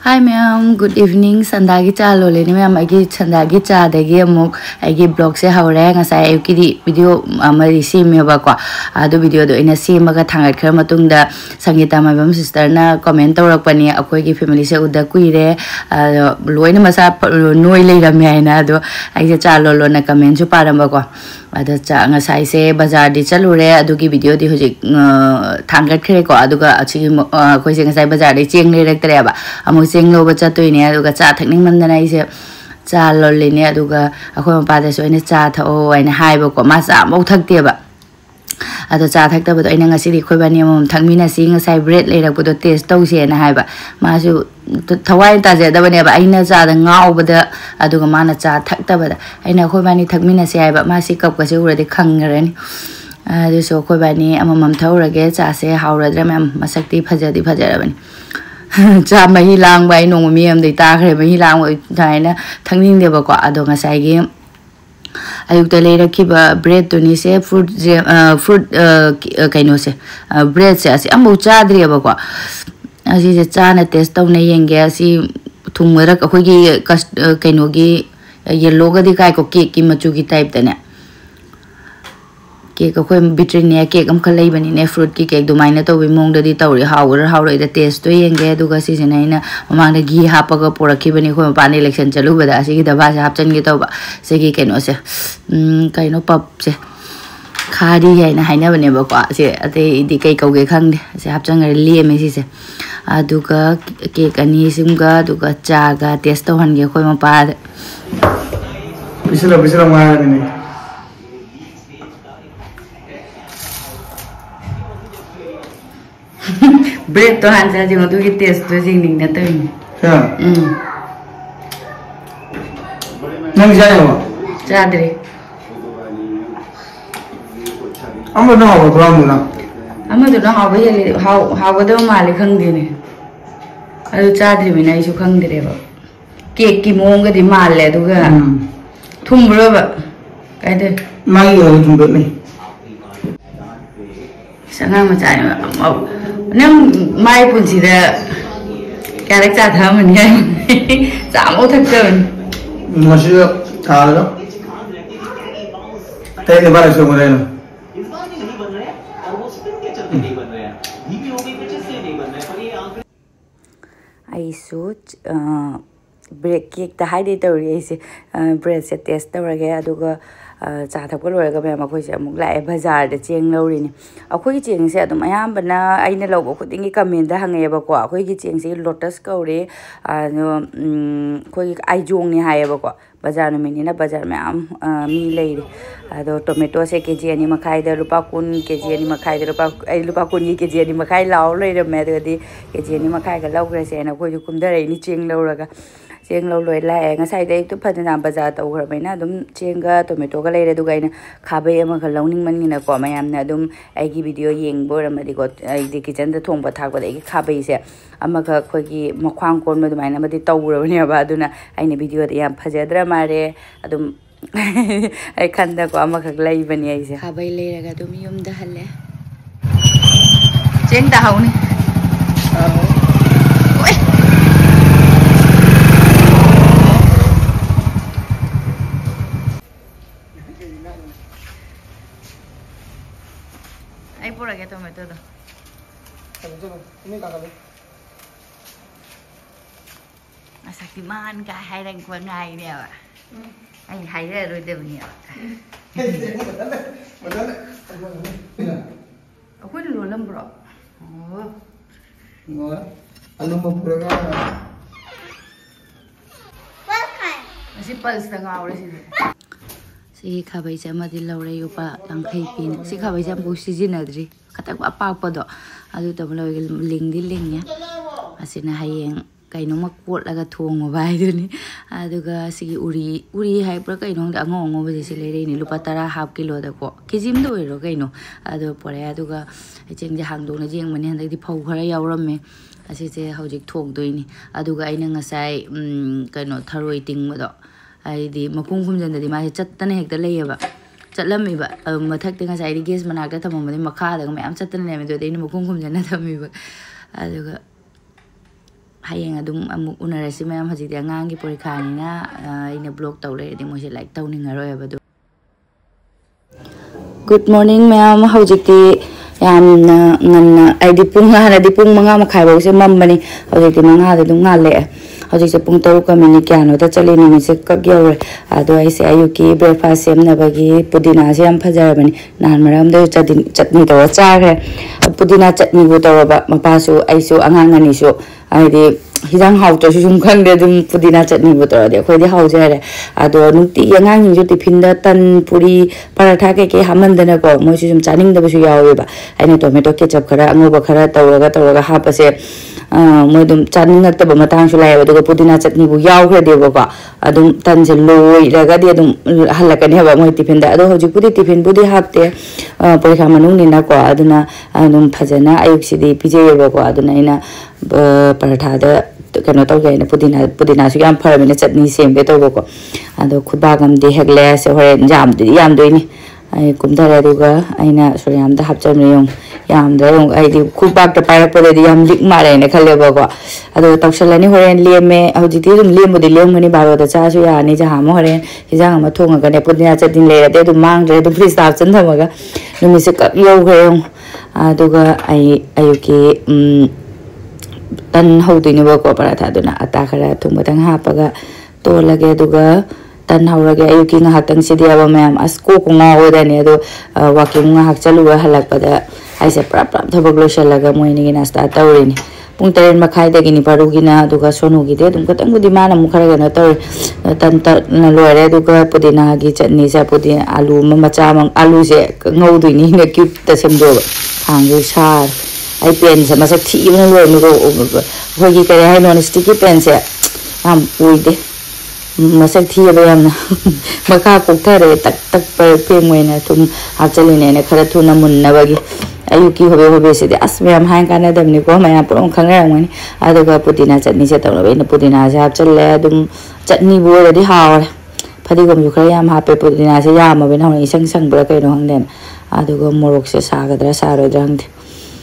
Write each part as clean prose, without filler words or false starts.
Hi ma'am, good evening. Sandagi cha lo le ni ma'am agi sandagi cha dagi amuk agi blog se haure nga sai ayuki di video amari si me ba kwa adu video do ina si maga thangat khar matung da Sangita maym sister na comment tawrak pani akoi gi family se uda kuire loina masa noi le ram ya na do ai cha lo lo na comment chu param ba kwa ada cha nga sai se bazar di chalure adu gi video di hojik thangat khre ko adu ga achi koi se nga sai bazar di cheng le rek tre ba amu cheng lo ba cha toi ne adu ga cha thakning man na ise cha lo le ne adu ga akoi ma pa da so ina cha tha o ai na hai ba ko ma cha mau thak te ba ado cha thak ta ba ina nga si ri khoi ba ni mom thangmi na si nga sai bread le rak bu do taste tau se na hai ba ma su thawai ta je da ba ne ba aina cha da ngau ba da adu ga ma na cha thak ta ba da aina khoi ba ni thakmi na se hai ba ma si kap ka se uradi khang re ni adu so khoi ba ni amam thau ra ge cha se haw ra dra mam masak ti phaja ra ba ni cha mahi lang bai nong mi am dei ta khre mahi lang oi thai na thangning de ba ko ado nga sai gi ayuk ta le rakhi ba bread to ni se fruit kaino se bread se asi amu cha dri ba ko asi je cha na test taw na yeng ge asi thung ra ka khoi gi kaino gi yellow ga di kai ko cake ki machu gi type da ne cake ko between ne cake am khalai bani ne fruit ki cake do maina to bi mong da di taw ri how ra da taste to yeng ge du ga si je nai na mamang da gi ha pa ga porakhi bani khoi pa ne election chalu ba da si gi da ba hap chan gi taw ba se gi kaino se kaino pap se khadi hai na haina bane ba kwa se ate di kai kau ge khang de se hap chang re li me si se adu ga cake ani sim ga du ga cha ga taste to han ge khoi ma pa bisila ma ni bread to han sa jing du gi taste to jing ning na to ni nang jaya ba cha dre amma na ba bramu na amma do na hawa yele hawa do mali khang de ne adu cha dre mi na isu khang de ba cake ki mong ga di mal le du ga thum bro ba kai de mai yo thum be ni sanga ma cha ma nang mai pun si da kya cha tha man ya cha mo thak ka ma shi tha lo te ne ba so mo le no ai su bread cake ta hai de to ri se bread se test ta ra ga adu ga cha thak ko loi ga ba ma khoi se amuk lai bazar da cheng lo ri ni akhoi cheng se adum ayam bana aina lo ba khuding gi comment da hange ba ko akhoi gi cheng se lotus ko re no khoi ai jong ni hai ba ko bazar no mi na bazar ma am mi lei ri ado tomato se kg ani makhai da rupa kun kg ani makhai da rupa kun gi kg ani makhai law loi da me da di kg ani makhai ga law gra se na khoi ju kum da rei ni cheng lo ra ga cheng lo loi la nga sai dai tu phadana bazar taw gra mai na dum cheng ga tomato ga lei re du ga ina khabai ama ga lawning man ni na ko mayam na dum ai gi video yeng bo ra ma di ko ai di kitchen da thong ba thak ba dai gi khabai se ama ga khoi gi makhwang kon ma du mai na ma di taw ra ni ba du na ai ni video da yam phajadra ma re adum ai khanda ko ama khak lai bani ai se khabai le ra ga dum yum da halle cheng da hauni ai pura ke tomato do ini ka ka asakti man ka hai rang kwa ngai ne ba ai hai ra rồi de ni aku lu lam bro oh ngora anu mo pura ga masih pals ta ngau re si khabai cha ma di lo re yu pa lang khai pin si khabai cha bu si jin adri khatak pa pa pa do adu to lo ling di ling ya asina hayeng kaino mak pot laga thong ma bai du ni adu ga si uri hai pra kaino da ngo ngo ba si le re ni lupa tara half kilo da ko kijim do ro kaino adu pore adu ga cheng ja hang do na jeng mani han di phau khara yaw ram me asi je hojik thong doi ni adu ga aina nga sai kaino tharoi ting ma do ai di makum khum jan da di ma chat ta ne hek da le ba Chatlam ba mathak tinga sai gas manakta thamamani makha da me am chatan le me do de ni mukum kum jana thami ba aduga hayeng adum amuk unarasi mayam hajik angang gi porikha ni na ina blog taw le di moje like taw ningaroi abadu. Good morning mayam hajik ti yam ngan aidi punga na di pung manga makhai bo se mambani hajik ti manga de dum ngale hajik se pung taw ka mini kyano ta chali ni se ka gyaw ado ai se ayuki breakfast sem na bagi pudina se am phaja bani nan maram de chutney taw cha re pudina chutney go taw ba mapasu aisu angang ani su aidi hidang hau to sum khang de dum pudina chutney go taw de khoi de hau jare ado nukti angang ni ju tiffin da tan puri paratha ke hamandana ko mo sum chaning da bu yawe ba aina tomato ketchup khara angoba khara tawraga hapase moi dum chaning ta ba matang su lai ba pudina chutney bu yaw khre de ba adum tan je loi raga de dum halakani ha ba moi tiffin da ado hoji pudi tiffin budi hapte porikha manung ni na ko aduna adum phajana ayuk sidi pije ba ko aduna ina paratha da kano taw gaina pudina su yam pharamina chutney sembe taw ko ado khutba gam de hegle se hore jam doini ai kumdara duga aina soyam da hapcham yong yam da yong ai di khubak ta parak pore di yam lik mare ne khale ba ko ado tawsalani horen leme hoji ti dum lemu de lem ngani baro da cha su ya ni ja ha mo horen hijang ma thong ga ne pudina chutney le de du mang de du freeze ta chen thama ga numi se ka yo ga yong aduga ai ayuki tan hodini ba ko paratha duna ata khara thum batang ha paga to lage duga tan haurage ayuki nga hatang sidiaba mayam asko ko nga odani ado walking nga hakchalu halak pada aise prap thabak losalaga moini gina sta tawrini pung taren makhai da gini paru gina duga sonu gi de dum katang budi mana mukhara gana taw tan na loire duga pudina gi chutney sa pudina alu macha mang alu se ngauduini ne cube ta semdo hangi sar ai pen sa masa thi na loi mi ko hogi kare hai non sticky pen se am uide masak thi ba yam na maka ko thare tak per pengwe na tum achali ne khara thuna mun na bagi ayuki hobe se de asmam hang kana dam ni ko maya prong khanga ngani aduga pudina chutney se taw na pudina se apchalle dum chutney bo di haw phadi gom yu khara yam ha pe pudina se yam ma ben hong sang bra kai no hang den aduga morok se sa ga dra sa ro drang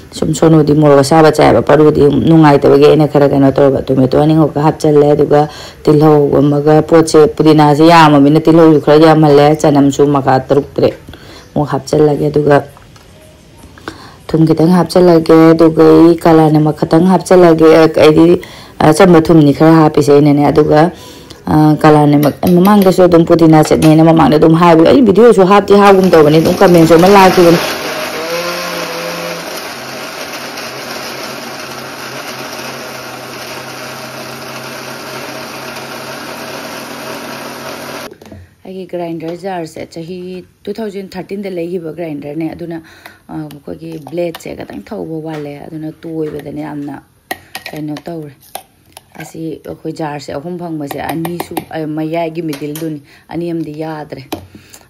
sum sono di morok sa ba cha ba paru di nungai ta ge ne khara kana to ba tomato ani ngo ka hapchalle aduga tilho maga poche pudina se yam ma bin tilho yu khara yam le chanam su maka truk tre mo hapchalle aduga thum kitang hapchalage dugai kala namak khatang hapchalage aidi chamba thum ni khara hapise ne aduga kala namak mamang da so dum pudina chutney na mamang da dum habi ai video so hapti hagum to bani dum comment so mala ki ai grinder jar se chahi 2013 da legi ba grinder ne aduna ko gi blade se ka tang thau bo wale aduna toy ba ne amna kaino tawre asi ko jar se ahum phang ma se ani su maya gi middle dun ani am di yadre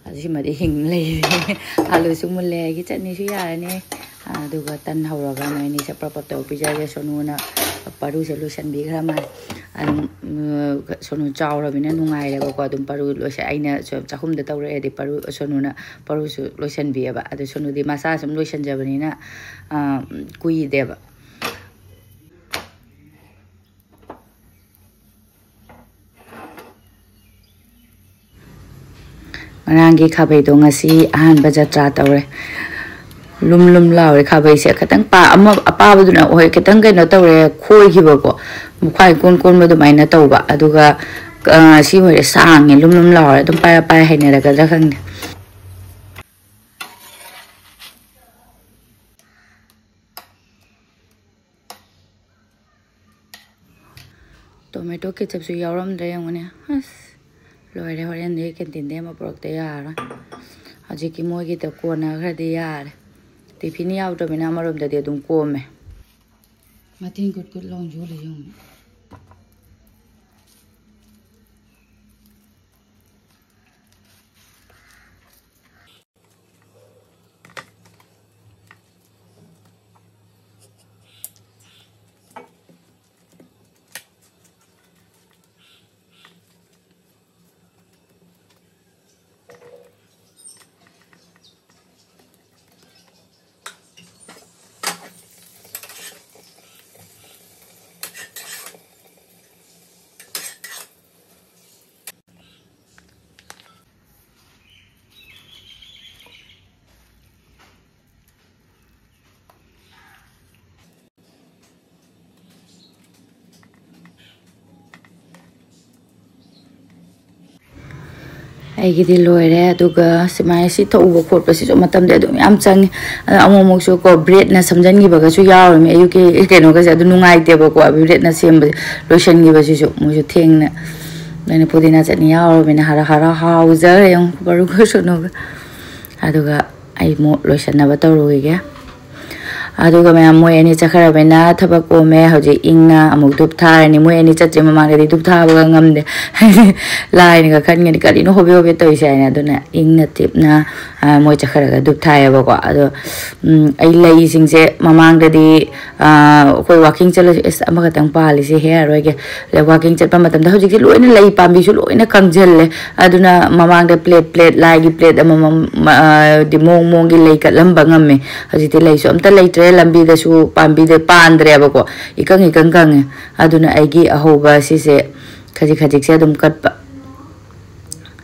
asi ma de hing le alu su mulle gi chani su ya ne aduga tan hawraga mai ni se proper to pija ge sonuna paru se lotion bi gra ma sonu chawra bina nungai la ko dum paru lotion aina chahum da tawre de paru sonuna paru su lotion bi ba adu sonu di masa sum lotion jabani na kui deba Marangi khabai do ngasi ahan ba jatra tawre lum laure khabai se khatang pa ama apa baduna oi kitang kai no tawre khoi gi ba ko mukhai kon ma du mai na tawba aduga si hore sang lum laure dum pa haine ra ga khang tomato ketchup su yawram da yamone loire horen de kentin de ma prok te yara aji ki mo gi ta ko na khra de yara tiffin yaw to bina marom da de dum ko me Matin good long jo le yong ꯑꯩꯒꯤꯗꯤ ꯂꯣꯏꯔꯦ ꯑꯗꯨꯒ ꯁꯨꯃꯥꯏꯅ ꯁꯤ ꯊꯧꯕ ꯈꯣꯠꯄꯁꯤꯁꯨ ꯃꯇꯝꯗꯤ ꯑꯗꯨꯝ ꯌꯥꯝ ꯆꯪꯉꯦ ꯑꯃꯨꯛꯁꯨ ꯀꯣ ꯕ꯭ꯔꯦꯗꯅ ꯁꯝꯖꯟꯈꯤꯕꯒꯁꯨ ꯌꯥꯎꯔꯝꯃꯤ ꯑꯌꯨꯛꯀꯤ ꯀꯩꯅꯣꯒꯁꯦ ꯑꯗꯨ ꯅꯨꯡꯉꯥꯏꯇꯦꯕꯀꯣ ꯕ꯭ꯔꯦꯗꯅ ꯁꯦꯝꯕꯁꯦ ꯂꯣꯏꯁꯤꯟꯈꯤꯕꯁꯤꯁꯨ ꯃꯣꯏꯁꯨ ꯊꯦꯡꯅ ꯑꯩꯅ ꯄꯨꯗꯤꯅꯥ ꯆꯠꯅꯤ ꯌꯥꯎꯔꯕꯅꯤꯅ ꯍꯔ ꯍꯥꯎꯖꯔꯦ ꯌꯦꯡꯉꯨ ꯕꯔꯨꯒ ꯁꯨꯅꯨꯒ ꯑꯗꯨꯒ ꯑꯩ ꯑꯃꯨꯛ ꯂꯣꯏꯁꯟꯅꯕ ꯇꯧꯔꯨꯈꯤꯒꯦ ꯑꯗꯨꯒ ꯃꯌꯥꯝ ꯃꯣꯏ ꯑꯅꯤ ꯆꯠꯈ꯭ꯔꯕꯅꯤꯅ ꯊꯕꯛ ꯀꯣꯝꯃꯦ ꯍꯧꯖꯤꯛ ꯏꯪꯅ ꯑꯃꯨꯛ ꯙꯨꯞ ꯊꯥꯔꯅꯤ ꯃꯣꯏ ꯑꯅꯤ ꯆꯠꯇ꯭ꯔꯤ ꯃꯃꯥꯡꯗꯗꯤ ꯙꯨꯞ ꯊꯥꯕꯒ ꯉꯝꯗꯦ ꯂꯥꯏꯅꯒ ꯈꯟꯒꯅꯤ ꯀꯔꯤꯅꯣ ꯍꯣꯕꯦ ꯍꯣꯕꯦ ꯇꯧꯔꯤꯁꯦ ꯍꯥꯏꯅ ꯑꯗꯨꯅ ꯏꯪꯅ ꯇꯤꯞꯅ ꯃꯣꯏ ꯆꯠꯈ꯭ꯔꯒ ꯙꯨꯞ ꯊꯥꯏꯌꯦꯕꯀꯣ ꯑꯗꯣ ꯑꯩ ꯂꯩꯁꯤꯡꯁꯦ ꯃꯃꯥꯡꯗꯗꯤ ꯑꯩꯈꯣꯏ ꯋꯥꯀꯤꯡ ꯆꯠꯂꯁꯨ ꯑꯦꯁ ꯑꯃꯈꯛꯇꯪ ꯄꯥꯜꯂꯤꯁꯦ ꯍꯦꯛꯑꯔꯣꯏꯒꯦ ꯋꯥꯀꯤꯡ ꯆꯠꯄ ꯃꯇꯝꯗ ꯍꯧꯖꯤꯛꯇꯤ ꯂꯣꯏꯅ ꯂꯩ ꯄꯥꯝꯕꯤꯁꯨ ꯂꯣꯏꯅ ꯀꯪꯁꯤꯜꯂꯦ ꯑꯗꯨꯅ ꯃꯃꯥꯡꯗ ꯄ꯭ꯂꯦꯠ ꯂꯥꯏꯒꯤ ꯄ꯭ꯂꯦꯠ ꯑꯃꯃꯝ ꯃꯑꯣꯡꯒꯤ ꯂꯩ ꯀꯠꯂꯝꯕ ꯉꯝꯃꯦ ꯍꯧꯖꯤꯛꯇꯤ ꯂꯩꯁꯨ ꯑꯝꯇ ꯂꯩꯇ꯭ꯔꯦ ꯂꯝꯕꯤꯗꯁꯨ ꯄꯥꯝꯕꯤꯗ ꯄꯥꯟꯗ꯭ꯔꯦꯕꯀꯣ ꯏꯀꯪ ꯀꯪꯉꯦ ꯑꯗꯨꯅ ꯑꯩꯒꯤ ꯑꯍꯧꯕ ꯁꯤꯁꯦ ꯈꯖꯤꯛꯁꯦ ꯑꯗꯨꯝ ꯀꯠꯄ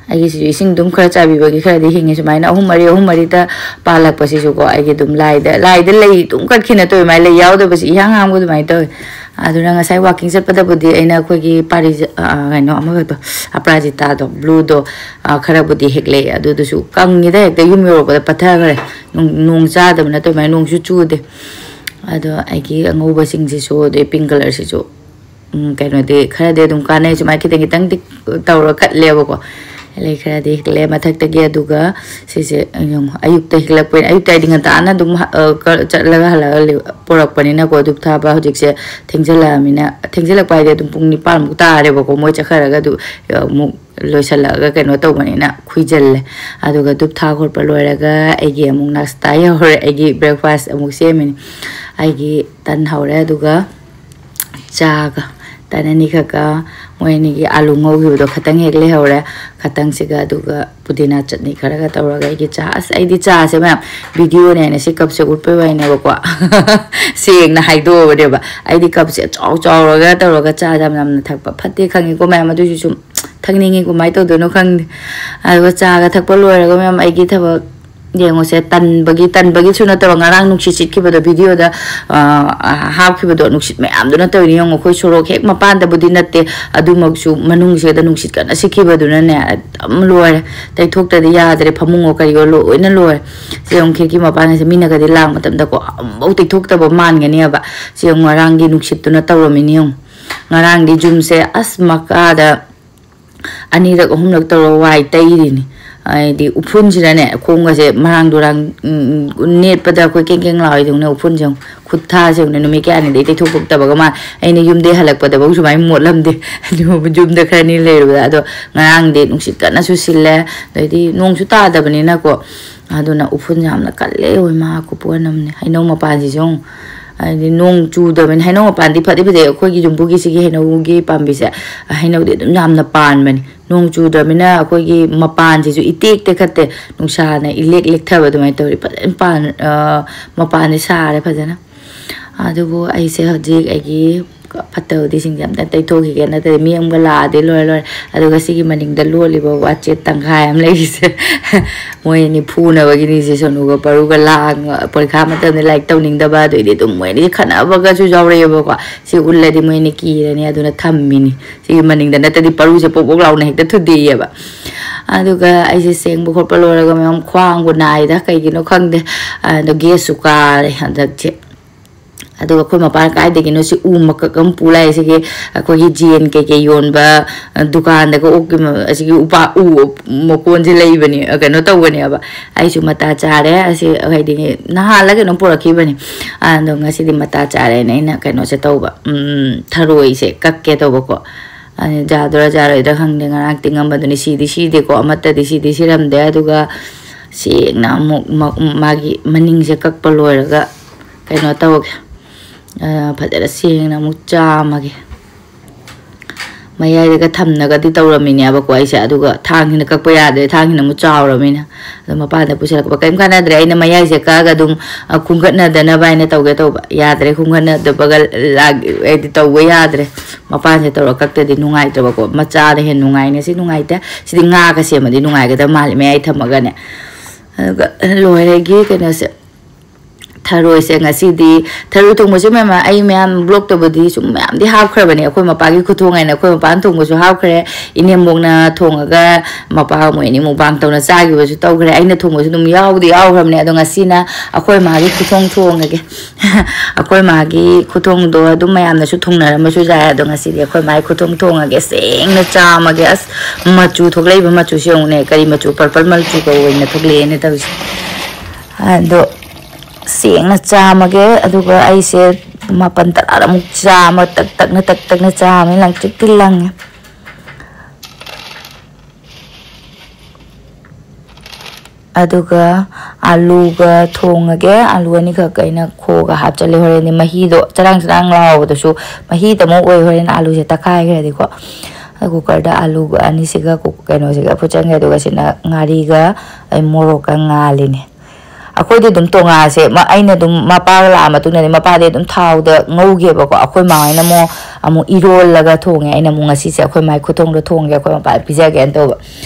ꯑꯩꯒꯤꯁꯤꯁꯨ ꯏꯁꯤꯡ ꯑꯗꯨꯝ ꯈꯔ ꯆꯥꯕꯤꯕꯒꯤ ꯈꯔꯗꯤ ꯍꯤꯡꯉꯦ ꯁꯨꯃꯥꯏꯅ ꯑꯍꯨꯝ ꯃꯔꯤꯗ ꯄꯥꯜꯂꯛꯄꯁꯤꯁꯨꯀꯣ ꯑꯩꯒꯤ ꯑꯗꯨꯝ ꯂꯥꯏꯗ ꯂꯩ ꯑꯗꯨꯝ ꯀꯠꯈꯤꯅ ꯇꯧꯋꯤ ꯃꯥꯏ ꯂꯩ ꯌꯥꯎꯗꯕꯁꯤ ꯏꯍꯥꯡ ꯍꯥꯡꯕ ꯑꯗꯨꯃꯥꯏꯅ ꯇꯧꯋꯤ ꯑꯗꯨꯅ ꯉꯁꯥꯏ ꯋꯥꯀꯤꯡ ꯆꯠꯄꯗꯕꯨꯗꯤ ꯑꯩꯅ ꯑꯩꯈꯣꯏꯒꯤ ꯀꯩꯅꯣ ꯑꯃꯈꯛꯇꯣ ꯑꯄꯔꯥꯖꯤꯇꯥꯗꯣ ꯕ꯭ꯂꯨꯗꯣ ꯈꯔꯕꯨꯗꯤ ꯍꯦꯛꯂꯛꯑꯦ ꯑꯗꯨꯗꯨꯁꯨ ꯀꯪꯉꯤꯗ ꯍꯦꯛꯇ ꯌꯨꯝ ꯌꯧꯔꯛꯄꯗ ꯄꯠꯊꯈ꯭ꯔꯦ ꯅꯣꯡ ꯆꯥꯗꯕ ꯅꯠꯇꯕ ꯅꯣꯡꯁꯨ ꯆꯨꯗꯦ ꯑꯗꯣ ꯑꯩꯒꯤ ꯑꯉꯧꯕꯁꯤꯡꯁꯤꯁꯨ ꯑꯗꯩ ꯄꯤꯡ ꯀꯂꯔꯁꯤꯁꯨ ꯀꯩꯅꯣꯗꯤ ꯈꯔꯗꯤ ꯑꯗꯨꯝ ꯀꯥꯟꯅꯩ ꯁꯨꯃꯥꯏꯅ ꯈꯤꯇꯪꯗꯤ ꯇꯧꯔ ꯀꯠꯂꯦꯕꯀꯣ ꯂꯩ ꯈꯔꯗꯤ ꯍꯦꯛꯂꯦ ꯃꯊꯛꯇꯒꯤ ꯑꯗꯨꯒ ꯁꯤꯁꯦ ꯑꯌꯨꯛꯇ ꯍꯦꯛꯂꯛꯄꯅꯤ ꯑꯌꯨꯛꯇ ꯍꯥꯏꯗꯤ ꯉꯟꯇꯥꯅ ꯑꯗꯨꯝ ꯆꯠꯂꯒ ꯍꯜꯂꯛꯑꯒ ꯄꯨꯔꯛꯄꯅꯤꯅꯀꯣ ꯙꯨꯞ ꯊꯥꯕ ꯍꯧꯖꯤꯛꯁꯦ ꯊꯦꯡꯖꯤꯜꯂꯛꯑꯃꯤꯅ ꯊꯦꯡꯖꯤꯜꯂꯛꯄ ꯍꯥꯏꯗꯤ ꯑꯗꯨꯝ ꯄꯨꯡ 9ꯃꯨꯛ ꯇꯥꯔꯦꯕꯀꯣ ꯃꯣꯏ ꯆꯠꯈ꯭ꯔꯒ ꯑꯗꯨ ꯑꯃꯨꯛ ꯂꯣꯏꯁꯤꯜꯂꯛꯑꯒ ꯀꯩꯅꯣ ꯇꯧꯕꯅꯤꯅ ꯈꯨꯏꯖꯜꯂꯦ ꯑꯗꯨꯒ ꯙꯨꯞ ꯊꯥ ꯈꯣꯠꯄ ꯂꯣꯏꯔꯒ ꯑꯩꯒꯤ ꯑꯃꯨꯛ ꯅꯥꯁꯇꯥ ꯌꯧꯔꯦ ꯑꯩꯒꯤ ꯕ꯭ꯔꯦꯛꯐꯥꯁ ꯑꯃꯨꯛ ꯁꯦꯝꯃꯤꯅꯤ ꯑꯩꯒꯤ ꯇꯟ ꯍꯧꯔꯦ ꯑꯗꯨꯒ ꯆꯥꯒ ꯇꯟ ꯑꯅꯤꯈꯛꯀ ꯃꯣꯏ ꯑꯅꯤꯒꯤ ꯑꯥꯂꯨ ꯉꯧꯈꯤꯕꯗꯣ ꯈꯇꯪ ꯍꯦꯛ ꯂꯩꯍꯧꯔꯦ ꯈꯇꯪꯁꯤꯒ ꯑꯗꯨꯒ ꯄꯨꯗꯤꯅꯥ ꯆꯠꯅꯤ ꯈꯔꯒ ꯇꯧꯔꯒ ꯑꯩꯒꯤ ꯆꯥ ꯑꯩꯗꯤ ꯆꯥꯁꯦ ꯃꯌꯥꯝ ꯚꯤꯗꯤꯑꯣꯅꯦ ꯍꯥꯏꯅ ꯁꯤ ꯀꯞꯁꯦ ꯎꯠꯄꯩ ꯋꯥꯅꯦꯕꯀꯣ ꯁꯦꯡꯅ ꯍꯥꯏꯗꯣꯛꯑꯕꯅꯦꯕ ꯑꯩꯗꯤ ꯀꯞꯁꯦ ꯆꯥꯎꯔꯒ ꯇꯧꯔꯒ ꯆꯥ ꯌꯥꯝꯅ ꯊꯛꯄ ꯐꯠꯇꯦ ꯈꯪꯉꯤꯀꯣ ꯃꯌꯥꯝ ꯑꯗꯨꯏꯁꯨ ꯁꯨꯝ ꯊꯛꯅꯤꯡꯉꯤ ꯀꯃꯥꯏꯅ ꯇꯧꯗꯣꯏꯅꯣ ꯈꯪꯗꯦ ꯑꯗꯨꯒ ꯆꯥꯒ ꯊꯛꯄ ꯂꯣꯏꯔꯒ ꯃꯌꯥꯝ ꯑꯩꯒꯤ ꯊꯕꯛ ꯌꯦꯡꯉꯨꯁꯦ ꯇꯟꯕꯒꯤꯁꯨ ꯅꯠꯇꯕ ꯉꯔꯥꯡ ꯅꯨꯡꯁꯤꯠ ꯁꯤꯠꯈꯤꯕꯗꯣ ꯚꯤꯗꯤꯑꯣꯗ ꯍꯥꯞꯈꯤꯕꯗꯣ ꯅꯨꯡꯁꯤꯠ ꯃꯌꯥꯝꯗꯨꯅ ꯇꯧꯔꯤꯅꯤ ꯌꯦꯡꯉꯣ ꯑꯩꯈꯣꯏ ꯁꯣꯔꯣꯛ ꯍꯦꯛ ꯃꯄꯥꯟꯗꯕꯨꯗꯤ ꯅꯠꯇꯦ ꯑꯗꯨꯃꯛꯁꯨ ꯃꯅꯨꯡꯁꯤꯗ ꯅꯨꯡꯁꯤꯠ ꯀꯟꯅ ꯁꯤꯠꯈꯤꯕꯗꯨꯅꯅꯦ ꯑꯗꯨꯝ ꯂꯣꯏꯔꯦ ꯇꯩꯊꯣꯛꯇ꯭ꯔꯗꯤ ꯌꯥꯗ꯭ꯔꯦ ꯐꯃꯨꯡꯒꯣ ꯀꯔꯤꯒꯣ ꯂꯣꯏꯅ ꯂꯣꯏꯔꯦ ꯁꯤ ꯌꯦꯡꯉꯨ ꯈꯤꯔꯀꯤ ꯃꯄꯥꯟꯁꯦ ꯃꯤꯅꯒꯗꯤ ꯂꯥꯛꯄ ꯃꯇꯝꯗꯀꯣ ꯑꯃꯐꯥꯎ ꯇꯩꯊꯣꯛꯇꯕ ꯃꯥꯟꯒꯅꯦꯕ ꯁꯤ ꯌꯦꯡꯉꯨ ꯉꯔꯥꯡꯒꯤ ꯅꯨꯡꯁꯤꯠꯇꯨꯅ ꯇꯧꯔꯝꯃꯤꯅꯤ ꯌꯦꯡꯉꯨ ꯉꯔꯥꯡꯗꯤ ꯖꯨꯝꯁꯦ ꯑꯁ ꯃꯀꯥꯗ 2-3 ꯇꯧꯔ ꯋꯥꯏ ꯇꯩꯔꯤꯅꯤ ꯍꯥꯏꯗꯤ ꯎꯐꯨꯟꯁꯤꯅꯅꯦ ꯈꯣꯡꯒꯁꯦ ꯃꯔꯥꯡ ꯅꯦꯠꯄꯗ ꯑꯩꯈꯣꯏ ꯀꯦꯡ ꯂꯥꯎꯏꯗꯧꯅ ꯎꯐꯨꯟꯁꯦ ꯈꯨꯠ ꯊꯥꯁꯦ ꯅꯨꯃꯤꯠ ꯀꯌꯥꯅꯤꯗꯩ ꯇꯩꯊꯣꯛꯇꯕꯒ ꯃꯥ ꯑꯩꯅ ꯌꯨꯝꯗꯩ ꯍꯜꯂꯛꯄꯗꯐꯧ ꯁꯨꯃꯥꯏꯅ ꯃꯣꯠꯂꯝꯗꯦ ꯌꯨꯝꯗ ꯈꯔꯅꯤ ꯂꯩꯔꯨꯕꯗ ꯑꯗꯣ ꯉꯔꯥꯡꯗꯤ ꯅꯨꯡꯁꯤꯠ ꯀꯟꯅꯁꯨ ꯁꯤꯜꯂꯦ ꯑꯗꯩꯗꯤ ꯅꯣꯡꯁꯨ ꯇꯥꯗꯕꯅꯤꯅꯀോ ꯑꯗꯨꯅ ꯎꯐꯨꯟ ꯌꯥꯝꯅ ꯀꯜꯂꯦ ꯑꯣꯏ ꯃꯥ ꯈꯨꯄꯨꯟ ꯑꯃꯅꯦ ꯍꯩꯅꯧ ꯃꯄꯥꯟꯁꯤꯁꯨ ꯑꯃꯨꯛ ꯍꯥꯏꯗꯤ ꯅꯣꯡ ꯆꯨꯗꯕꯅꯤ ꯍꯩꯅꯧ ꯃꯄꯥꯟꯗꯤ ꯐꯖꯩ ꯑꯩꯈꯣꯏꯒꯤ ꯌꯨꯝꯕꯨꯒꯤꯁꯤꯒꯤ ꯍꯩꯅꯧꯒꯤ ꯄꯥꯝꯕꯤꯁꯦ ꯍꯩꯅꯧꯗꯤ ꯑꯗꯨꯝ ꯌꯥꯝꯅ ꯄꯥꯟꯕꯅꯤ ꯅꯣꯡ ꯆꯨꯗ꯭ꯔꯕꯅꯤ나 ꯑꯩꯈꯣꯏꯒꯤ ꯃꯄꯥꯟꯁꯤꯁꯨ ꯏꯇꯦꯛꯇꯦ ꯅꯨꯡꯁꯥꯅ ꯏꯂꯦꯛꯊꯕ ꯑꯗꯨꯃꯥꯏꯅ ꯇꯧꯔꯤ ꯐꯖꯅ ꯃꯄꯥꯟꯁꯦ ꯁꯥꯔꯦ ꯐꯖꯅ ꯑꯗꯨꯕꯨ ꯑꯩꯁꯦ ꯍꯧꯖꯤꯛ ꯑꯩꯒꯤ ꯐꯠꯇꯕꯗꯤꯁꯤꯡꯁꯦ ꯑꯝꯇ ꯇꯩꯊꯣꯛꯈꯤꯒꯦ ꯅꯠꯇ꯭ꯔꯗꯤ ꯃꯤ ꯑꯃꯒ ꯂꯥꯛꯑꯗꯤ ꯂꯣꯏꯔꯦ ꯑꯗꯨꯒ ꯁꯤꯒꯤ ꯃꯅꯤꯡꯗ ꯂꯣꯠꯂꯤꯕ ꯋꯥꯆꯦꯠ ꯇꯪꯈꯥꯏ ꯑꯃ ꯂꯩꯔꯤꯁꯦ ꯃꯣꯏꯅꯤ ꯐꯨꯅꯕꯒꯤꯅꯤꯁꯦ ꯁꯣꯅꯨꯒ ꯄꯔꯨꯒ ꯂꯥꯡ ꯄꯔꯤꯈꯥ ꯃꯇꯝꯗ ꯂꯥꯏꯔꯤꯛ ꯇꯧꯅꯤꯡꯗꯕ ꯑꯗꯨꯏꯗꯤ ꯑꯗꯨꯝ ꯃꯣꯏꯅꯤ ꯈꯠꯅꯕꯒꯁꯨ ꯌꯥꯎꯔꯛꯑꯦꯕꯀꯣ ꯁꯤ ꯎꯜꯂꯗꯤ ꯃꯣꯏꯅꯤ ꯀꯤꯔꯅꯤ ꯑꯗꯨꯅ ꯊꯝꯃꯤꯅꯤ ꯁꯤꯒꯤ ꯃꯅꯤꯡꯗ ꯅꯠꯇ꯭ꯔꯗꯤ ꯄꯔꯨꯁꯦ ꯄꯣꯛ ꯂꯥꯎꯅ ꯍꯦꯛꯇ ꯊꯨꯗꯦꯛꯑꯦꯕ ꯑꯗꯨꯒ ꯑꯩꯁꯦ ꯁꯦꯡꯕ ꯈꯣꯠꯄ ꯂꯣꯏꯔꯒ ꯃꯌꯥꯝ ꯈ꯭ꯋꯥꯡꯕꯨ ꯅꯥꯏꯗ ꯀꯩꯒꯤꯅꯣ ꯈꯪꯗꯦ ꯑꯗꯣ ꯒꯦꯁꯁꯨ ꯀꯥꯔꯦ ꯍꯟꯗꯛꯁꯦ ꯑꯗꯨꯒ ꯑꯩꯈꯣꯏ ꯃꯄꯥꯟ ꯀꯥꯏꯗꯒꯤꯅꯣ ꯁꯤ ꯎ ꯃꯀꯛ ꯑꯃ ꯄꯨ ꯂꯥꯛꯑꯦ ꯁꯤꯒꯤ ꯑꯩꯈꯣꯏꯒꯤ ꯖꯦꯟ ꯀꯩꯀꯩ ꯌꯣꯟꯕ ꯗꯨꯀꯥꯟꯗꯒ ꯑꯣꯛꯀꯤ ꯑꯁꯤꯒꯤ ꯎ ꯃꯀꯣꯟꯁꯦ ꯂꯩꯕꯅꯤ ꯀꯩꯅꯣ ꯇꯧꯕꯅꯦꯕ ꯑꯩꯁꯨ ꯃꯇꯥ ꯆꯥꯔꯦ ꯑꯁꯤ ꯍꯥꯏꯗꯤ ꯅꯍꯥꯟꯂ ꯀꯩꯅꯣ ꯄꯨꯔꯛꯈꯤꯕꯅꯤ ꯑꯗꯣ ꯉꯁꯤꯗꯤ ꯃꯇꯥ ꯆꯥꯔꯦꯅ ꯑꯩꯅ ꯀꯩꯅꯣꯁꯦ ꯇꯧꯕ ꯊꯔꯣꯏꯁꯦ ꯀꯛꯀꯦ ꯇꯧꯕꯀꯣ ꯖꯥꯔꯣꯏꯗ꯭ꯔꯥ ꯈꯪꯗꯦ ꯉꯔꯥꯡ ꯇꯤꯡꯉꯝꯕꯗꯨꯅꯤ ꯁꯤꯗꯦꯀꯣ ꯑꯃꯠꯇꯗꯤ ꯁꯤꯔꯝꯗꯦ ꯑꯗꯨꯒ ꯁꯦꯡꯅ ꯑꯃꯨꯛ ꯃꯥꯒꯤ ꯃꯅꯤꯡꯁꯦ ꯀꯛꯄ ꯂꯣꯏꯔꯒ ꯀꯩꯅꯣ ꯇꯧꯒꯦ ꯐꯖꯅ ꯁꯦꯡꯅ ꯑꯃꯨꯛ ꯆꯥꯝꯃꯒꯦ ꯃꯌꯥꯏꯗꯒ ꯊꯝꯅꯒꯗꯤ ꯇꯧꯔꯝꯃꯤꯅꯦꯕꯀꯣ ꯑꯩꯁꯦ ꯑꯗꯨꯒ ꯊꯥꯡꯁꯤꯅ ꯀꯛꯄ ꯌꯥꯗ꯭ꯔꯦ ꯊꯥꯡꯁꯤꯅ ꯑꯃꯨꯛ ꯆꯥꯎꯔꯕꯅꯤꯅ ꯑꯗꯣ ꯃꯄꯥꯟꯗ ꯄꯨꯁꯤꯜꯂꯛꯄ ꯀꯔꯤꯝ ꯀꯥꯟꯅꯗ꯭ꯔꯦ ꯑꯩꯅ ꯃꯌꯥꯏꯁꯦ ꯀꯛꯑꯒ ꯑꯗꯨꯝ ꯈꯨꯝꯒꯠꯅꯗꯅꯕ ꯍꯥꯏꯅ ꯇꯧꯒꯦ ꯇꯧꯕ ꯌꯥꯗ꯭ꯔꯦ ꯈꯨꯝꯒꯠꯅꯗꯕꯒ ꯍꯥꯏꯗꯤ ꯇꯧꯕ ꯌꯥꯗ꯭ꯔꯦ ꯃꯄꯥꯟꯁꯦ ꯇꯧꯔ ꯀꯛꯇꯗꯤ ꯅꯨꯡꯉꯥꯏꯇ꯭ꯔꯕꯀꯣ ꯃꯆꯥꯗ ꯍꯦꯟꯅ ꯅꯨꯡꯉꯥꯏꯅꯦ ꯁꯤ ꯅꯨꯡꯉꯥꯏꯇꯦ ꯁꯤꯗꯤ ꯉꯥꯒ ꯁꯦꯝꯃꯗꯤ ꯅꯨꯡꯉꯥꯏꯒꯗꯕ ꯃꯥꯜꯂꯤ ꯃꯌꯥꯏ ꯊꯝꯃꯒꯅꯦ ꯑꯗꯨꯒ ꯂꯣꯏꯔꯦꯒꯤ ꯀꯩꯅꯣꯁꯦ Tharo se ngasidi tharu thongba se mama ai myam block to bodi sum myam di hap khrabani akhoi mapa gi khuthong ai na akhoi mapa thongba su hap khre inemok na thongaga mapa mo ni mo bang tawna cha gi ba su taw khre ai na thongba su dum yaw di yaw khramne ado ngasina akhoi ma gi khuthong thongage akhoi ma gi khuthong do dum myam na su thongna ma su ja ado ngasidi akhoi mai khuthong thongage seng na cha ma ge as machu thoklei ba machu se ne kari machu purple mal chu ko na thokle ne taw ado Siang na chama ge aduga ai se mapan tara muk chama tak tak na chama lang chikil lang aduga alu ga thong ge alu ani ka kaina kho ga hap chale hore ni mahi do charang law do su mahi ta mo oi hore na alu se takai ge diko cooker da alu ga ani se ga ko kaino se ga puchang ge do ga sina ngari ga ai moro ka ngali ni akhoi de dum tonga se ma aina dum mapa la ma tu ne mapa de dum thau de ngauge ba ko akhoi ma aina mo amu irol laga thonge aina mo ngasi se akhoi mai khutong do thonge akhoi mapa pizza ge ento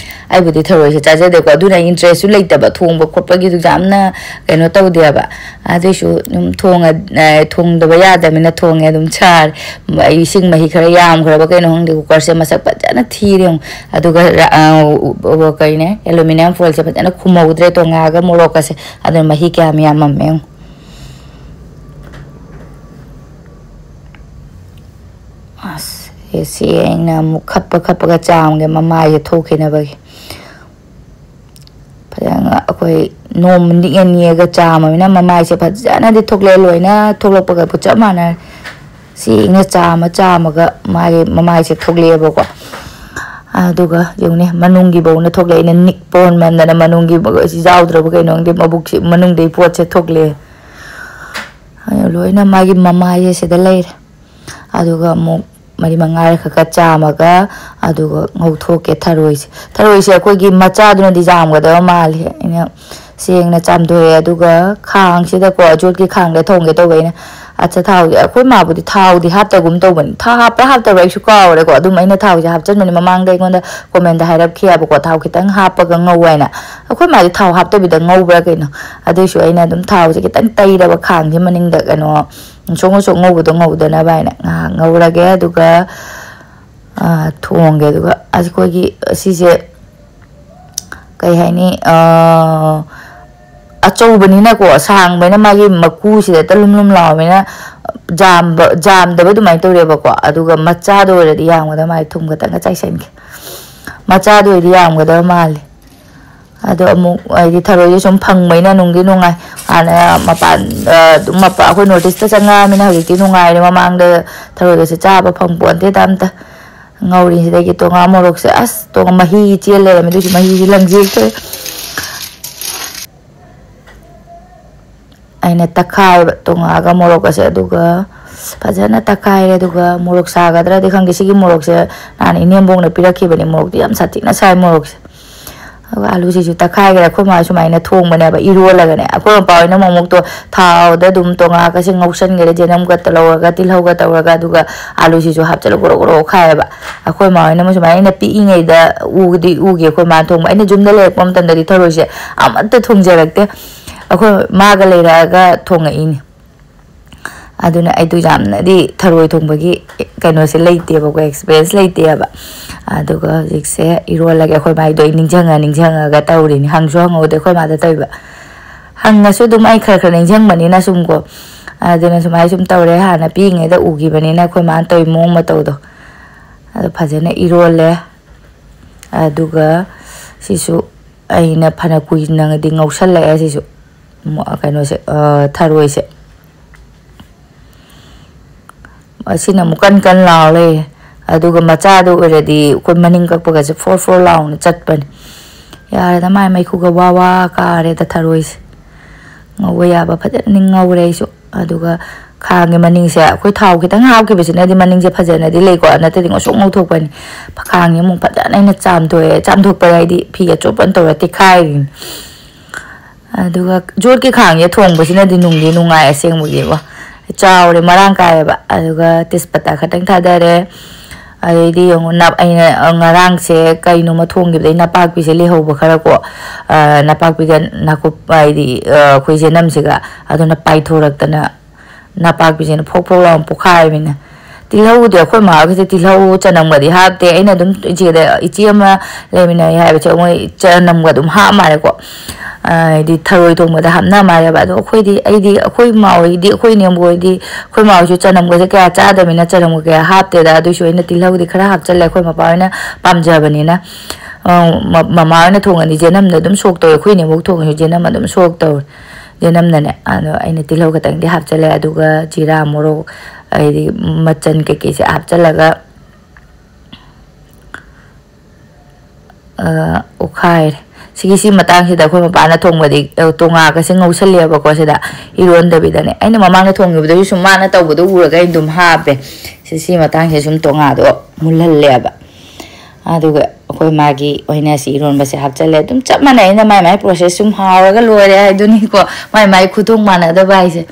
ai budi tharo se chaje de ko du na interest su leita ba thong ba khotpa gi du jamna kaino taw de ba ade su dum thonga thong da ba ya da mina thonge dum char ai sing mahi khara yam khara ba kaino hong de ko se masak pa jana thireng adu ga kaine aluminum foil se pa jana khumau dre tonga ga morok ka se mahi kya mi amam as esi na mukhap ga cham ge mama ye thokina ba phajanga akoi nom ni ni ga cham na mama se phajana di thokle loina thoklok ga pucha mana si na cham ga mama se thokle ba ko aduga yone manungi bo na thokle na nikpon man na manungi bo si jaudra bo kaino de mabuk si manung de pot se thokle ayo loina magi mama ye se dalai aduga mo mari mangar kha chama ga aduga ngau thoke tharoi se koi gi macha duna di jam ga da mal he ina seng na cham do aduga khang si da ko jot ki khang le thong ge to be na acha thau akhoi ma bu di thau di hap ta gum to ban tha hap ta rai su ka re ko adum aina thau ja hap chan mani mamang dai ngon da comment da hairap khia bu ko thau kitang hap ga ngau wai na akhoi ma di thau hap to bi da ngau bra ke no ade su aina dum thau je kitang tai da ba khang ji maning da ano song ngau bu do ngau da na bai na ngau ra ge du ga thong ge du ga as ko gi si je kai hai ni achau bani na ko sang bana magi maku si da talum law mena jam da ba du mai to re ba ko aduga macha do re yang da mai thum ga tang chai sen macha do ri yang ga da mal ado amu ai di tharo ye som phang mai na nung di nungai ana mapan mapa ko notice ta changa mina ri ti nungai re mamang da tharo de se cha ba phang pon te tam ta ngauri si da ki to nga morok se as to mahi chel le me du mahi lang ji te aina takai tonga ga morok ase aduga phajana takai re aduga morok sa ga dra de khang gi sigi morok se ani nembong na pirakhi bani morok di am sati na sai morok se alu si ju takai ga khoi ma su mai na thong bane ba iro la ga ne akoi pa na momok to thau da dum tonga ka se ngausan ge jenam ga talo ga til ho ga taw ga aduga alu si ju hap chalo goro khai ba akoi ma na su mai na pi ingai da u ge khoi ma thong ai na jum da le pom tan da di tharo se am ta thong je rakte akhoi maga leiraga thonga ini aduna ai tu jamna di tharoi thongbagi kaino se leite ba ko experience leite ba aduga jikse irola ge akhoi mai doi ningjanga ga tawri ni hangso hango de khoi ma da tai ba hanga su dum ai khar ningjang mani na sum ko aduna sumai sum tawre ha na pi nge da ugi bani na khoi ma toi mong ma taw do adu phajana irole aduga sisu ai na phana kui nang di ngausal la sisu kaino se tharoi se asina mukan law le aduga macha do already ko maning ka pa se 4 law na chat pan ya da mai khu ga wa ka re da tharoi se ngawe ya ba phaja ning ngawre su aduga khang maning se koi thau kitang haw ki bisina di maning je phajana di le ko na te ding osong ngau thok pan phakang ye mung phaja nai na cham thok pa di phi ya chop an to ra ti khai aduga jor ki khang ye thong basina di nungai aseng mu ye wa chaw re marang kai ba aduga tispata khatang tha da re ꯑꯗꯩꯗꯤ ꯌꯦꯡꯉꯣ ꯑꯩꯅ ꯉꯔꯥꯡꯁꯦ ꯀꯩꯅꯣꯃ ꯊꯣꯡꯈꯤꯕꯗꯩ ꯅꯄꯥꯛꯄꯤꯁꯦ ꯂꯩꯍꯧꯕ ꯈꯔ ꯀꯣ ꯅꯄꯥꯛꯄꯤꯒ ꯅꯥꯀꯨꯞ ꯍꯥꯏꯗꯤ ꯑꯩꯈꯣꯏ ꯆꯦꯅꯝꯁꯤꯒ ꯑꯗꯨꯅ ꯄꯥꯏꯊꯣꯔꯛꯇꯅ ꯅꯄꯥꯛꯄꯤꯁꯤꯅ ꯐꯣꯛ ꯐꯣꯛ ꯂꯥꯎꯅ ꯄꯣꯛꯈꯥꯏꯕꯅꯤꯅ ꯇꯤꯜꯍꯧꯗꯤ ꯑꯩꯈꯣꯏ ꯃꯥꯒꯤꯁꯦ ꯇꯤꯜꯍꯧ ꯆꯅꯝꯒꯗꯤ ꯍꯥꯞꯇꯦ ꯑꯩꯅ ꯑꯗꯨꯝ ꯏꯆꯦ ꯑꯃ ꯂꯩꯃꯤꯟꯅꯩ ꯍꯥꯏꯕꯁꯦ ꯃꯣꯏ ꯆꯅꯝꯒ ꯑꯗꯨꯝ ꯍꯥꯞ ꯃꯥꯜꯂꯦꯀꯣ ꯍꯥꯏꯗꯤ ꯊꯔꯣꯏ ꯊꯣꯡꯕꯗ ꯍꯥꯞꯅ ꯃꯥꯜꯂꯦꯕ ꯑꯗꯣ ꯑꯩꯗꯤ ꯑꯩꯈꯣꯏ ꯃꯥꯍꯣꯏꯗꯤ ꯑꯩꯈꯣꯏ ꯅꯦꯝꯕꯣꯏꯗꯤ ꯑꯩꯈꯣꯏ ꯃꯥꯍꯣꯏꯁꯨ ꯆꯅꯝꯒꯁꯦ ꯀꯌꯥ ꯆꯥꯗꯕꯅꯤꯅ ꯆꯅꯝꯒ ꯀꯌꯥ ꯍꯥꯞꯇꯦꯗ ꯑꯗꯨꯏꯁꯨ ꯑꯩꯅ ꯇꯤꯜꯍꯧꯗꯤ ꯈꯔ ꯍꯥꯞꯆꯜꯂꯦ ꯑꯩꯈꯣꯏ ꯃꯄꯥ ꯍꯣꯏꯅ ꯄꯥꯝꯖꯕꯅꯤꯅ ꯃꯃꯥ ꯍꯣꯏꯅ ꯊꯣꯡꯉꯗꯤ ꯖꯦꯅꯝꯗ ꯑꯗꯨꯝ ꯁꯣꯛ ꯇꯧꯋꯦ ꯑꯩꯈꯣꯏ ꯅꯦꯝꯕꯣꯛ ꯊꯣꯡꯉꯁꯨ ꯖꯦꯅꯝ ꯑꯗꯨꯝ ꯁꯣꯛ ꯇꯧꯋꯦ ꯖꯦꯅꯝꯅꯅꯦ ꯑꯗꯣ ꯑꯩꯅ ꯇꯤꯜꯍꯧ ꯈꯛꯇꯪꯗꯤ ꯍꯥꯞꯆꯜꯂꯦ ꯑꯗꯨꯒ ꯖꯤꯔꯥ ꯃꯣꯔꯣꯛ ꯍꯥꯏꯗꯤ ꯃꯆꯟ ꯀꯩꯀꯩꯁꯦ ꯍꯥꯞꯆꯜꯂꯒ ꯑꯣꯠꯈꯥꯏꯔꯦ ꯁꯤ ꯃꯇꯥꯡꯁꯤꯗ ꯑꯩꯈꯣꯏ ꯃꯄꯥꯅ ꯊꯣꯡꯕꯗꯤ ꯇꯣꯉꯥꯒꯁꯦ ꯉꯧꯁꯜꯂꯦꯕꯀꯣ ꯁꯤꯗ ꯏꯔꯣꯟꯗꯕꯤꯗꯅꯦ ꯑꯩꯅ ꯃꯃꯥꯡꯗ ꯊꯣꯡꯈꯤꯕꯗꯁꯨ ꯁꯨꯝ ꯃꯥꯅ ꯇꯧꯕꯗꯣ ꯎꯔꯒ ꯑꯩ ꯑꯗꯨꯝ ꯍꯥꯞꯄꯦ ꯁꯤ ꯃꯇꯥꯡꯁꯤꯗ ꯁꯨꯝ ꯇꯣꯉꯥꯗꯣ ꯃꯨꯜꯍꯜꯂꯦꯕ ꯑꯗꯨꯒ ꯑꯩꯈꯣꯏ ꯃꯥꯒꯤ ꯑꯣꯏꯅ ꯁꯤ ꯏꯔꯣꯟꯕꯁꯦ ꯍꯥꯞꯆꯜꯂꯦ ꯑꯗꯨꯝ ꯆꯞ ꯃꯥꯟꯅꯩ ꯑꯩꯅ ꯃꯥꯏ ꯄ꯭ꯔꯣꯁꯦꯁ ꯁꯨꯝ ꯍꯥꯎꯔꯒ ꯂꯣꯏꯔꯦ ꯍꯥꯏꯗꯨꯅꯤꯀꯣ ꯃꯥꯏ ꯈꯨꯊꯣꯡ ꯃꯥꯟꯅꯗꯕ ꯍꯥꯏꯁꯦ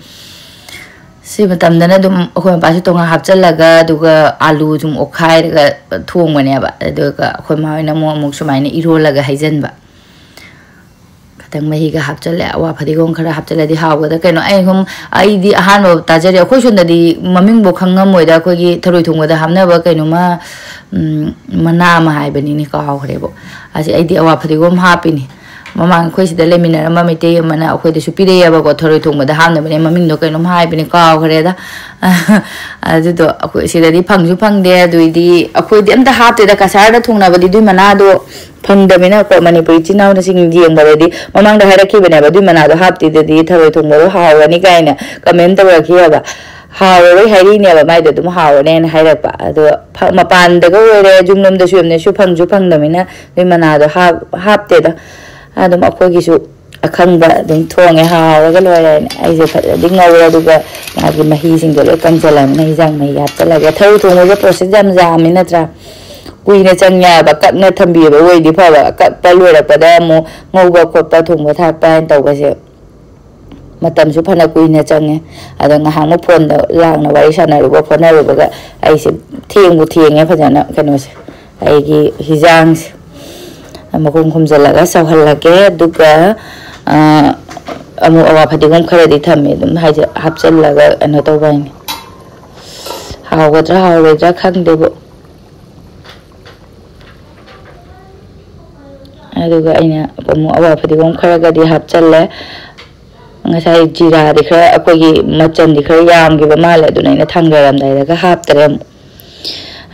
ꯁꯤ ꯃꯇꯝꯗꯅ ꯑꯗꯨꯝ ꯑꯩꯈꯣꯏ ꯃꯄꯥꯁꯤ ꯇꯣꯉꯥꯟ ꯍꯥꯞꯆꯜꯂꯒ ꯑꯗꯨꯒ ꯑꯥꯂꯨ ꯁꯨꯝ ꯑꯣꯠꯈꯥꯏꯔꯒ ꯊꯣꯡꯕꯅꯦꯕ ꯑꯗꯨꯒ ꯑꯩꯈꯣꯏ ꯃꯥ ꯍꯣꯏꯅ ꯑꯃꯨꯛ ꯁꯨꯃꯥꯏꯅ ꯏꯔꯣꯜꯂꯒ ꯍꯩꯖꯟꯕ ꯈꯤꯇꯪ ꯃꯍꯤꯒ ꯍꯥꯞꯆꯜꯂꯦ ꯑꯋꯥ ꯐꯗꯤꯒꯣꯝ ꯈꯔ ꯍꯥꯞꯆꯜꯂꯗꯤ ꯍꯥꯎꯒꯗ꯭ꯔꯥ ꯀꯩꯅꯣ ꯑꯩꯗꯤ ꯑꯍꯥꯟꯕ ꯇꯥꯖꯔꯦ ꯑꯩꯈꯣꯏ ꯁꯣꯝꯗꯗꯤ ꯃꯃꯤꯡꯐꯥꯎ ꯈꯪꯉꯝꯃꯣꯏꯗ ꯑꯩꯈꯣꯏꯒꯤ ꯊꯔꯣꯏ ꯊꯣꯡꯕꯗ ꯍꯥꯞꯅꯕ ꯀꯩꯅꯣꯃ ꯃꯅꯥ ꯑꯃ ꯍꯥꯏꯕꯅꯤꯅꯦ ꯀꯥꯎꯈ꯭ꯔꯦꯕꯣ ꯑꯁꯤ ꯑꯩꯗꯤ ꯑꯋꯥ ꯐꯗꯤꯒꯣꯝ ꯍꯥꯞꯄꯤꯅꯤ ꯃꯃꯥꯡ ꯑꯩꯈꯣꯏ ꯁꯤꯗ ꯂꯩꯃꯤꯟꯅꯔꯝꯕ ꯃꯩꯇꯩ ꯑꯃꯅ ꯑꯩꯈꯣꯏꯗꯁꯨ ꯄꯤꯔꯛꯑꯦꯕꯀꯣ ꯊꯔꯣꯏ ꯊꯣꯡꯕꯗ ꯍꯥꯞꯅꯕꯅꯦ ꯃꯃꯤꯡꯗꯣ ꯀꯩꯅꯣꯝ ꯍꯥꯏꯕꯅꯦ ꯀꯥꯎꯈ꯭ꯔꯦꯗ ꯑꯗꯨꯗꯣ ꯑꯩꯈꯣꯏ ꯁꯤꯗꯗꯤ ꯐꯪꯁꯨ ꯐꯪꯗꯦ ꯑꯗꯨꯏꯗꯤ ꯑꯩꯈꯣꯏꯗꯤ ꯑꯝꯇ ꯍꯥꯞꯇꯦꯗ ꯀꯁꯥꯔꯗ ꯊꯣꯡꯅꯕꯗꯤ ꯑꯗꯨꯏ ꯃꯅꯥꯗꯣ ꯐꯪꯗꯕꯅꯤꯅꯀꯣ ꯃꯅꯤꯄꯨꯔꯤ ꯏꯆꯤꯜ ꯏꯅꯥꯎꯁꯤꯡ ꯌꯦꯡꯕꯗꯗꯤ ꯃꯃꯥꯡꯗ ꯍꯥꯏꯔꯛꯈꯤꯕꯅꯦꯕ ꯑꯗꯨꯏ ꯃꯅꯥꯗꯣ ꯍꯥꯞꯇꯦꯗꯗꯤ ꯊꯔꯣꯏ ꯊꯣꯡꯕꯗꯣ ꯍꯥꯎꯔꯅꯤ ꯀꯥꯏꯅ ꯀꯃꯦꯟ ꯇꯧꯔꯛꯈꯤꯑꯕ ꯍꯥꯎꯔꯔꯣꯏ ꯍꯥꯏꯔꯤꯅꯦꯕ ꯃꯥꯏꯗꯣ ꯑꯗꯨꯝ ꯍꯥꯎꯔꯅꯦꯅ ꯍꯥꯏꯔꯛꯄ ꯑꯗꯣ ꯃꯄꯥꯟꯗꯒ ꯑꯣꯏꯔꯦ ꯌꯨꯝꯂꯣꯝꯗꯁꯨ ꯌꯥꯝꯅꯁꯨ ꯐꯪꯁꯨ ꯐꯪꯗꯕꯅꯤꯅ ꯑꯗꯨꯏ ꯃꯅꯥꯗꯣ ꯍꯥꯞꯇꯦꯗ ꯑꯗꯨꯝ ꯑꯩꯈꯣꯏꯒꯤꯁꯨ ꯑꯈꯪꯕ ꯑꯗꯨꯝ ꯊꯣꯡꯉꯦ ꯍꯥꯎꯔꯒ ꯂꯣꯏꯔꯦꯅ ꯑꯩꯁꯦ ꯐꯖꯅꯗꯤ ꯉꯧꯔꯦ ꯑꯗꯨꯒ ꯃꯥꯒꯤ ꯃꯍꯤꯁꯤꯡꯗꯣ ꯂꯣꯏ ꯀꯪꯁꯤꯜꯂꯕꯅꯤꯅ ꯍꯤꯟꯖꯥꯡ ꯃꯍꯤ ꯍꯥꯞꯆꯜꯂꯒ ꯊꯔꯣꯏ ꯊꯣꯡꯕꯁꯦ ꯄ꯭ꯔꯣꯁꯦꯁ ꯌꯥꯝ ꯌꯥꯝꯃꯤ ꯅꯠꯇ꯭ꯔꯥ ꯀꯨꯏꯅ ꯆꯪꯉꯦꯕ ꯀꯛꯅ ꯊꯝꯕꯤꯕ ꯑꯣꯏꯗꯤ ꯐꯕ ꯀꯛꯄ ꯂꯣꯏꯔꯛꯄꯗ ꯑꯃꯨꯛ ꯉꯧꯕ ꯈꯣꯠꯄ ꯊꯣꯡꯕ ꯊꯥꯛꯄ ꯍꯥꯏꯅ ꯇꯧꯕꯁꯦ ꯃꯇꯝꯁꯨ ꯐꯅ ꯀꯨꯏꯅ ꯆꯪꯉꯦ ꯑꯗꯣ ꯉꯥꯏꯍꯥꯛꯃꯨꯛ ꯐꯣꯟꯗ ꯂꯥꯡꯅ ꯋꯥꯔꯤ ꯁꯥꯟꯅꯔꯨꯕ ꯈꯣꯠꯅꯔꯨꯕꯒ ꯑꯩꯁꯦ ꯊꯦꯡꯉꯦ ꯐꯖꯅ ꯀꯩꯅꯣꯁꯦ ꯑꯩꯒꯤ ꯍꯤꯟꯖꯥꯡꯁꯦ ꯃꯈꯨꯝ ꯈꯨꯝꯖꯤꯜꯂꯒ ꯁꯧꯍꯜꯂꯒꯦ ꯑꯗꯨꯒ ꯑꯃꯨꯛ ꯑꯋꯥ ꯐꯗꯤꯒꯣꯝ ꯈꯔꯗꯤ ꯊꯝꯃꯦ ꯑꯗꯨꯝ ꯍꯥꯞꯆꯜꯂꯒ ꯀꯩꯅꯣ ꯇꯧꯕ ꯍꯥꯏꯅꯤ ꯍꯥꯎꯒꯗ꯭ꯔꯥ ꯍꯥꯎꯔꯣꯏꯗ꯭ꯔꯥ ꯈꯪꯗꯦꯕ ꯑꯗꯨꯒ ꯑꯩꯅ ꯑꯃꯨꯛ ꯑꯋꯥ ꯐꯗꯤꯒꯣꯝ ꯈꯔꯒꯗꯤ ꯍꯥꯞꯆꯜꯂꯦ ngасai jira di khara akogi machan di khara yamgiba male aduna ina thangdaramdaidaga haptare amu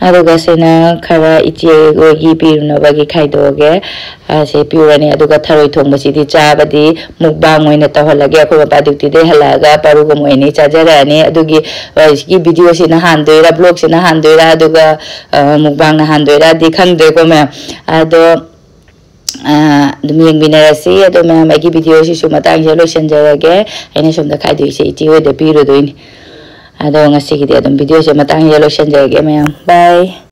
aduga sena khara iche gogi pirunabagi khaidoge ase piurani aduga tharoi thongba sidi chabadi mukbang oina taholage akoi baba duty de halaga paruga moini chajarani adugi ski video sina handoira blog sina handoira aduga mukbang na handoira di khangde ko me ado dumiyeng binarasi ado ma'am agi video si sumatang jalo sanjarage aina somda khaidu ise ichi we de piru doin ado ngasi gidi adum video si matang jalo sanjarage ma'am bye